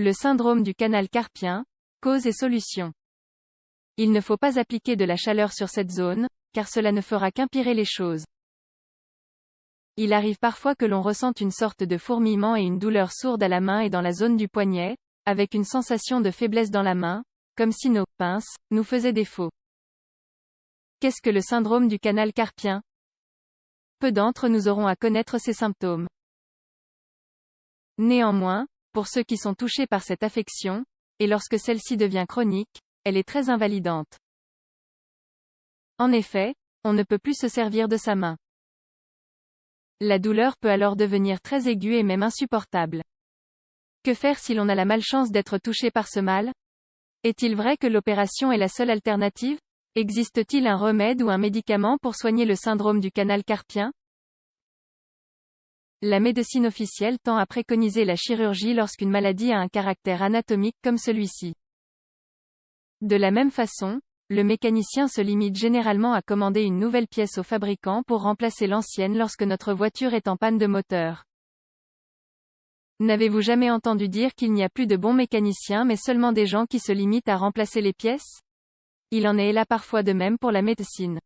Le syndrome du canal carpien, cause et solution. Il ne faut pas appliquer de la chaleur sur cette zone, car cela ne fera qu'empirer les choses. Il arrive parfois que l'on ressente une sorte de fourmillement et une douleur sourde à la main et dans la zone du poignet, avec une sensation de faiblesse dans la main, comme si nos pinces nous faisaient défaut. Qu'est-ce que le syndrome du canal carpien? Peu d'entre nous auront à connaître ces symptômes. Néanmoins, pour ceux qui sont touchés par cette affection, et lorsque celle-ci devient chronique, elle est très invalidante. En effet, on ne peut plus se servir de sa main. La douleur peut alors devenir très aiguë et même insupportable. Que faire si l'on a la malchance d'être touché par ce mal? Est-il vrai que l'opération est la seule alternative? Existe-t-il un remède ou un médicament pour soigner le syndrome du canal carpien? La médecine officielle tend à préconiser la chirurgie lorsqu'une maladie a un caractère anatomique comme celui-ci. De la même façon, le mécanicien se limite généralement à commander une nouvelle pièce au fabricant pour remplacer l'ancienne lorsque notre voiture est en panne de moteur. N'avez-vous jamais entendu dire qu'il n'y a plus de bons mécaniciens mais seulement des gens qui se limitent à remplacer les pièces? Il en est là parfois de même pour la médecine.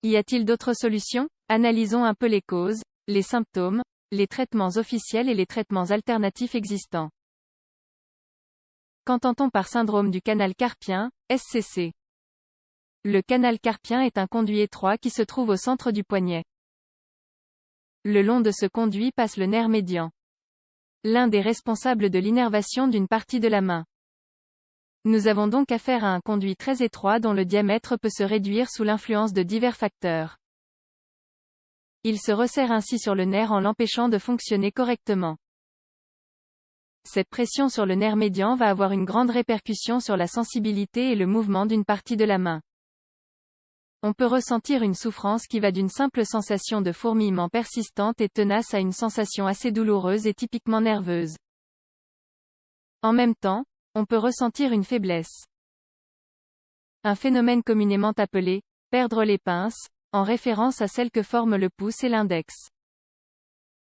Y a-t-il d'autres solutions? Analysons un peu les causes, les symptômes, les traitements officiels et les traitements alternatifs existants. Qu'entend-on par syndrome du canal carpien, SCC? Le canal carpien est un conduit étroit qui se trouve au centre du poignet. Le long de ce conduit passe le nerf médian. L'un des responsables de l'innervation d'une partie de la main. Nous avons donc affaire à un conduit très étroit dont le diamètre peut se réduire sous l'influence de divers facteurs. Il se resserre ainsi sur le nerf en l'empêchant de fonctionner correctement. Cette pression sur le nerf médian va avoir une grande répercussion sur la sensibilité et le mouvement d'une partie de la main. On peut ressentir une souffrance qui va d'une simple sensation de fourmillement persistante et tenace à une sensation assez douloureuse et typiquement nerveuse. En même temps, on peut ressentir une faiblesse. Un phénomène communément appelé « perdre les pinces », en référence à celle que forment le pouce et l'index.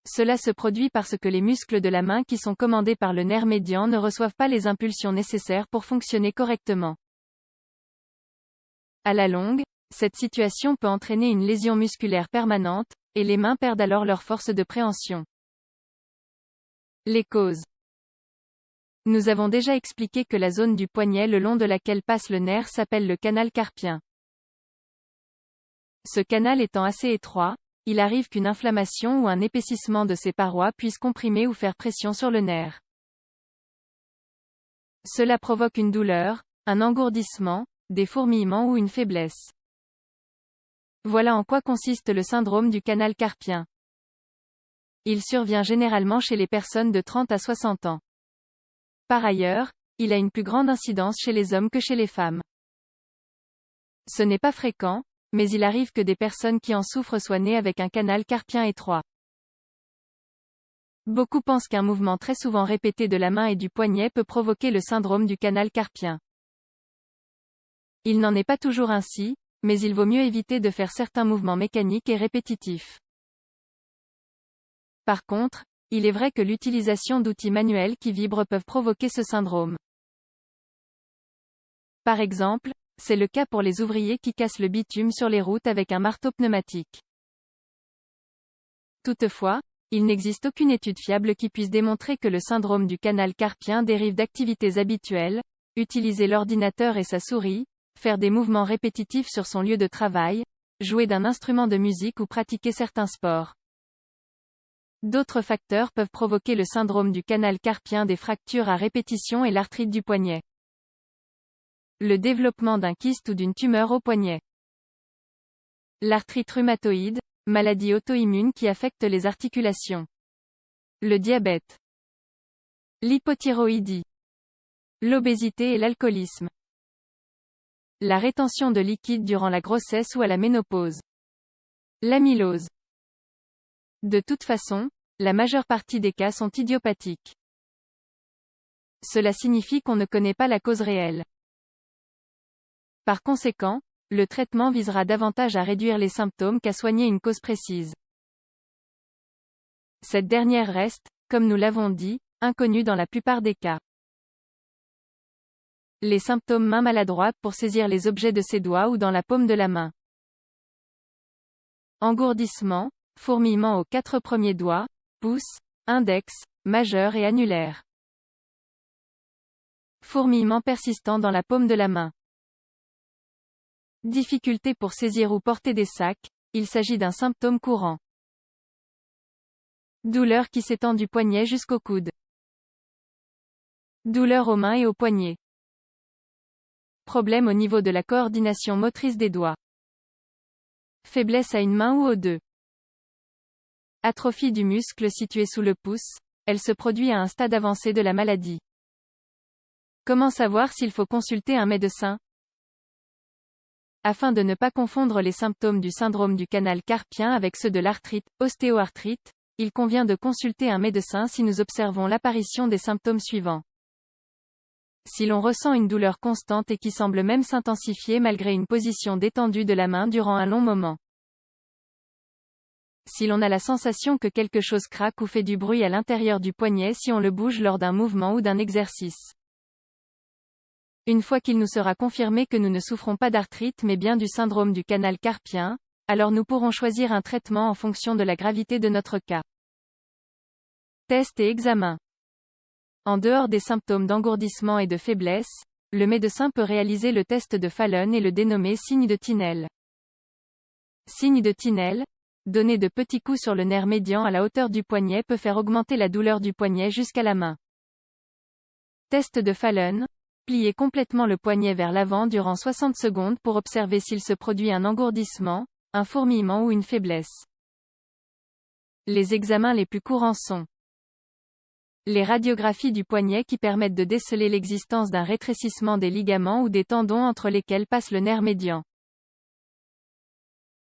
Cela se produit parce que les muscles de la main qui sont commandés par le nerf médian ne reçoivent pas les impulsions nécessaires pour fonctionner correctement. À la longue, cette situation peut entraîner une lésion musculaire permanente, et les mains perdent alors leur force de préhension. Les causes. Nous avons déjà expliqué que la zone du poignet le long de laquelle passe le nerf s'appelle le canal carpien. Ce canal étant assez étroit, il arrive qu'une inflammation ou un épaississement de ses parois puisse comprimer ou faire pression sur le nerf. Cela provoque une douleur, un engourdissement, des fourmillements ou une faiblesse. Voilà en quoi consiste le syndrome du canal carpien. Il survient généralement chez les personnes de 30 à 60 ans. Par ailleurs, il a une plus grande incidence chez les hommes que chez les femmes. Ce n'est pas fréquent, mais il arrive que des personnes qui en souffrent soient nées avec un canal carpien étroit. Beaucoup pensent qu'un mouvement très souvent répété de la main et du poignet peut provoquer le syndrome du canal carpien. Il n'en est pas toujours ainsi, mais il vaut mieux éviter de faire certains mouvements mécaniques et répétitifs. Par contre, il est vrai que l'utilisation d'outils manuels qui vibrent peuvent provoquer ce syndrome. Par exemple, c'est le cas pour les ouvriers qui cassent le bitume sur les routes avec un marteau pneumatique. Toutefois, il n'existe aucune étude fiable qui puisse démontrer que le syndrome du canal carpien dérive d'activités habituelles, utiliser l'ordinateur et sa souris, faire des mouvements répétitifs sur son lieu de travail, jouer d'un instrument de musique ou pratiquer certains sports. D'autres facteurs peuvent provoquer le syndrome du canal carpien, des fractures à répétition et l'arthrite du poignet. Le développement d'un kyste ou d'une tumeur au poignet. L'arthrite rhumatoïde, maladie auto-immune qui affecte les articulations. Le diabète. L'hypothyroïdie. L'obésité et l'alcoolisme. La rétention de liquide durant la grossesse ou à la ménopause. L'amylose. De toute façon, la majeure partie des cas sont idiopathiques. Cela signifie qu'on ne connaît pas la cause réelle. Par conséquent, le traitement visera davantage à réduire les symptômes qu'à soigner une cause précise. Cette dernière reste, comme nous l'avons dit, inconnu dans la plupart des cas. Les symptômes: main maladroite pour saisir les objets de ses doigts ou dans la paume de la main. Engourdissement, fourmillement aux 4 premiers doigts, pouce, index, majeur et annulaire. Fourmillement persistant dans la paume de la main. Difficulté pour saisir ou porter des sacs, il s'agit d'un symptôme courant. Douleur qui s'étend du poignet jusqu'au coude. Douleur aux mains et aux poignets. Problème au niveau de la coordination motrice des doigts. Faiblesse à une main ou aux deux. Atrophie du muscle situé sous le pouce, elle se produit à un stade avancé de la maladie. Comment savoir s'il faut consulter un médecin? Afin de ne pas confondre les symptômes du syndrome du canal carpien avec ceux de l'arthrite, ostéoarthrite, il convient de consulter un médecin si nous observons l'apparition des symptômes suivants. Si l'on ressent une douleur constante et qui semble même s'intensifier malgré une position détendue de la main durant un long moment. Si l'on a la sensation que quelque chose craque ou fait du bruit à l'intérieur du poignet si on le bouge lors d'un mouvement ou d'un exercice. Une fois qu'il nous sera confirmé que nous ne souffrons pas d'arthrite mais bien du syndrome du canal carpien, alors nous pourrons choisir un traitement en fonction de la gravité de notre cas. Test et examen. En dehors des symptômes d'engourdissement et de faiblesse, le médecin peut réaliser le test de Fallon et le dénommer signe de Tinel. Signe de Tinel, donner de petits coups sur le nerf médian à la hauteur du poignet peut faire augmenter la douleur du poignet jusqu'à la main. Test de Fallon, plier complètement le poignet vers l'avant durant 60 secondes pour observer s'il se produit un engourdissement, un fourmillement ou une faiblesse. Les examens les plus courants sont les radiographies du poignet qui permettent de déceler l'existence d'un rétrécissement des ligaments ou des tendons entre lesquels passe le nerf médian.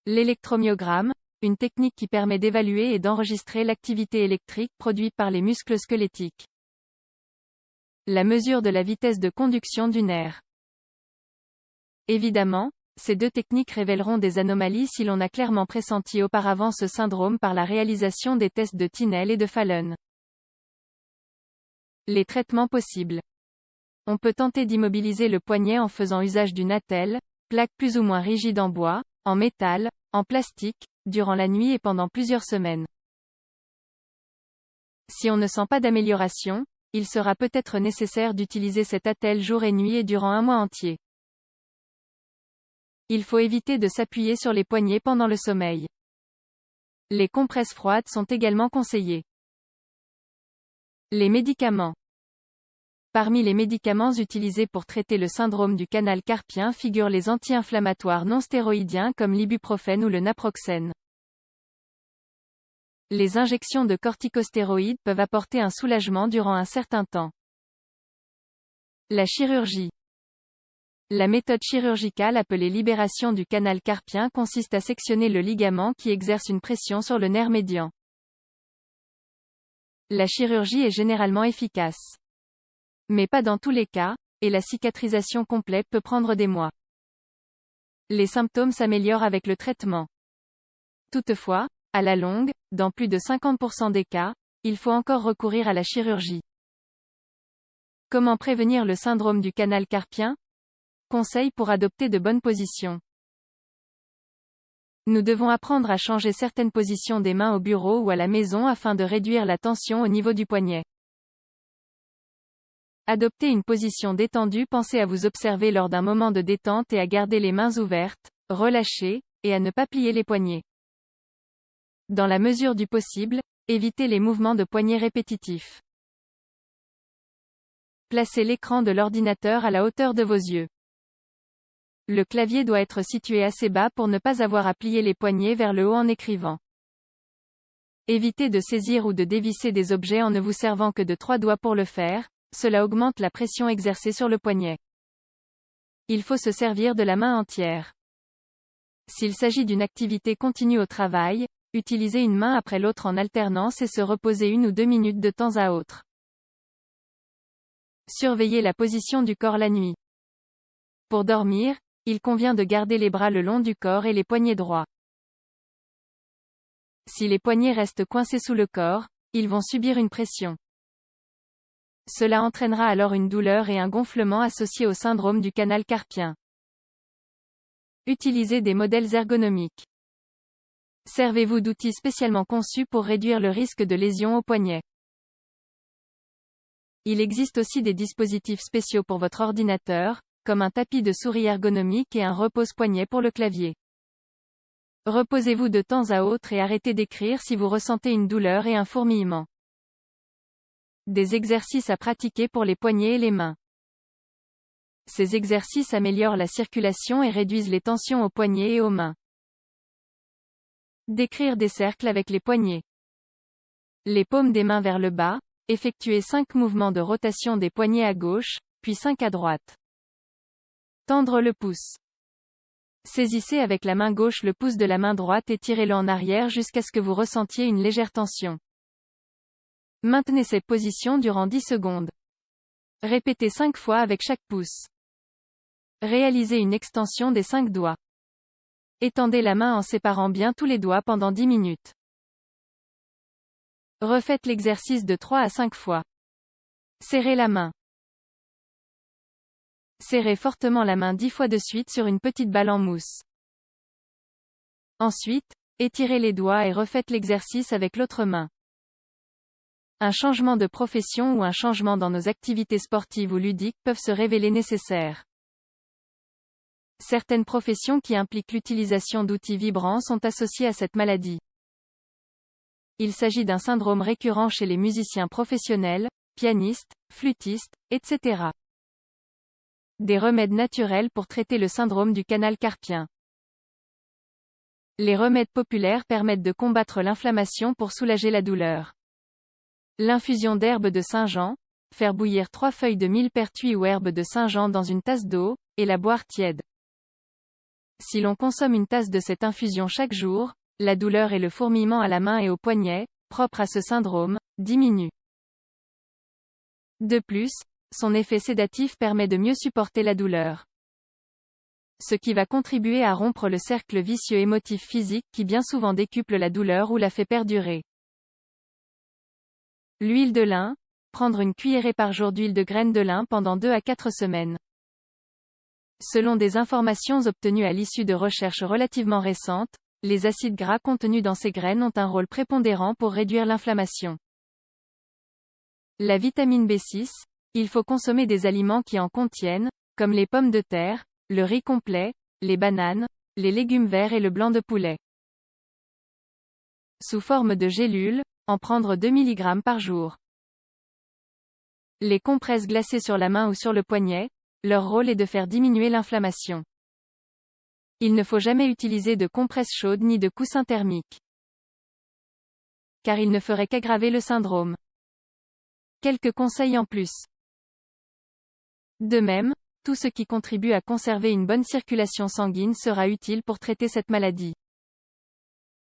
L'électromyogramme, une technique qui permet d'évaluer et d'enregistrer l'activité électrique produite par les muscles squelettiques. La mesure de la vitesse de conduction du nerf. Évidemment, ces deux techniques révéleront des anomalies si l'on a clairement pressenti auparavant ce syndrome par la réalisation des tests de Tinel et de Fallon. Les traitements possibles. On peut tenter d'immobiliser le poignet en faisant usage d'une attelle, plaque plus ou moins rigide en bois, en métal, en plastique, durant la nuit et pendant plusieurs semaines. Si on ne sent pas d'amélioration, il sera peut-être nécessaire d'utiliser cette attelle jour et nuit et durant un mois entier. Il faut éviter de s'appuyer sur les poignets pendant le sommeil. Les compresses froides sont également conseillées. Les médicaments. Parmi les médicaments utilisés pour traiter le syndrome du canal carpien figurent les anti-inflammatoires non stéroïdiens comme l'ibuprofène ou le naproxène. Les injections de corticostéroïdes peuvent apporter un soulagement durant un certain temps. La chirurgie. La méthode chirurgicale appelée libération du canal carpien consiste à sectionner le ligament qui exerce une pression sur le nerf médian. La chirurgie est généralement efficace. Mais pas dans tous les cas, et la cicatrisation complète peut prendre des mois. Les symptômes s'améliorent avec le traitement. Toutefois, à la longue, dans plus de 50% des cas, il faut encore recourir à la chirurgie. Comment prévenir le syndrome du canal carpien? Conseils pour adopter de bonnes positions. Nous devons apprendre à changer certaines positions des mains au bureau ou à la maison afin de réduire la tension au niveau du poignet. Adoptez une position détendue. Pensez à vous observer lors d'un moment de détente et à garder les mains ouvertes, relâchées, et à ne pas plier les poignets. Dans la mesure du possible, évitez les mouvements de poignet répétitifs. Placez l'écran de l'ordinateur à la hauteur de vos yeux. Le clavier doit être situé assez bas pour ne pas avoir à plier les poignets vers le haut en écrivant. Évitez de saisir ou de dévisser des objets en ne vous servant que de 3 doigts pour le faire, cela augmente la pression exercée sur le poignet. Il faut se servir de la main entière. S'il s'agit d'une activité continue au travail, utilisez une main après l'autre en alternance et se reposer 1 ou 2 minutes de temps à autre. Surveillez la position du corps la nuit. Pour dormir, il convient de garder les bras le long du corps et les poignets droits. Si les poignets restent coincés sous le corps, ils vont subir une pression. Cela entraînera alors une douleur et un gonflement associés au syndrome du canal carpien. Utilisez des modèles ergonomiques. Servez-vous d'outils spécialement conçus pour réduire le risque de lésion au poignet. Il existe aussi des dispositifs spéciaux pour votre ordinateur, comme un tapis de souris ergonomique et un repose-poignet pour le clavier. Reposez-vous de temps à autre et arrêtez d'écrire si vous ressentez une douleur et un fourmillement. Des exercices à pratiquer pour les poignets et les mains. Ces exercices améliorent la circulation et réduisent les tensions aux poignets et aux mains. Décrire des cercles avec les poignets. Les paumes des mains vers le bas, effectuez 5 mouvements de rotation des poignets à gauche, puis 5 à droite. Tendre le pouce. Saisissez avec la main gauche le pouce de la main droite et tirez-le en arrière jusqu'à ce que vous ressentiez une légère tension. Maintenez cette position durant 10 secondes. Répétez 5 fois avec chaque pouce. Réalisez une extension des 5 doigts. Étendez la main en séparant bien tous les doigts pendant 10 minutes. Refaites l'exercice de 3 à 5 fois. Serrez la main. Serrez fortement la main 10 fois de suite sur une petite balle en mousse. Ensuite, étirez les doigts et refaites l'exercice avec l'autre main. Un changement de profession ou un changement dans nos activités sportives ou ludiques peuvent se révéler nécessaires. Certaines professions qui impliquent l'utilisation d'outils vibrants sont associées à cette maladie. Il s'agit d'un syndrome récurrent chez les musiciens professionnels, pianistes, flûtistes, etc. Des remèdes naturels pour traiter le syndrome du canal carpien. Les remèdes populaires permettent de combattre l'inflammation pour soulager la douleur. L'infusion d'herbe de Saint-Jean, faire bouillir 3 feuilles de millepertuis ou herbe de Saint-Jean dans une tasse d'eau, et la boire tiède. Si l'on consomme une tasse de cette infusion chaque jour, la douleur et le fourmillement à la main et au poignet, propres à ce syndrome, diminuent. De plus, son effet sédatif permet de mieux supporter la douleur. Ce qui va contribuer à rompre le cercle vicieux émotif physique qui bien souvent décuple la douleur ou la fait perdurer. L'huile de lin, prendre une cuillerée par jour d'huile de graines de lin pendant 2 à 4 semaines. Selon des informations obtenues à l'issue de recherches relativement récentes, les acides gras contenus dans ces graines ont un rôle prépondérant pour réduire l'inflammation. La vitamine B6, il faut consommer des aliments qui en contiennent, comme les pommes de terre, le riz complet, les bananes, les légumes verts et le blanc de poulet. Sous forme de gélules, en prendre 2 mg par jour. Les compresses glacées sur la main ou sur le poignet, leur rôle est de faire diminuer l'inflammation. Il ne faut jamais utiliser de compresses chaudes ni de coussins thermiques, car ils ne feraient qu'aggraver le syndrome. Quelques conseils en plus. De même, tout ce qui contribue à conserver une bonne circulation sanguine sera utile pour traiter cette maladie.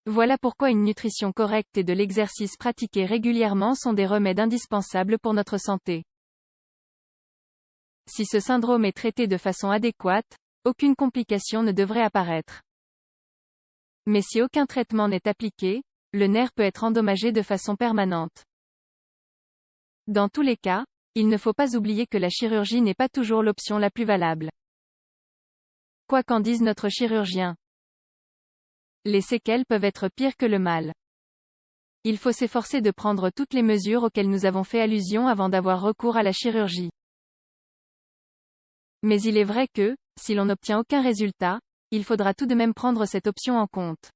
Voilà pourquoi une nutrition correcte et de l'exercice pratiqué régulièrement sont des remèdes indispensables pour notre santé. Si ce syndrome est traité de façon adéquate, aucune complication ne devrait apparaître. Mais si aucun traitement n'est appliqué, le nerf peut être endommagé de façon permanente. Dans tous les cas, il ne faut pas oublier que la chirurgie n'est pas toujours l'option la plus valable. Quoi qu'en dise notre chirurgien. Les séquelles peuvent être pires que le mal. Il faut s'efforcer de prendre toutes les mesures auxquelles nous avons fait allusion avant d'avoir recours à la chirurgie. Mais il est vrai que, si l'on n'obtient aucun résultat, il faudra tout de même prendre cette option en compte.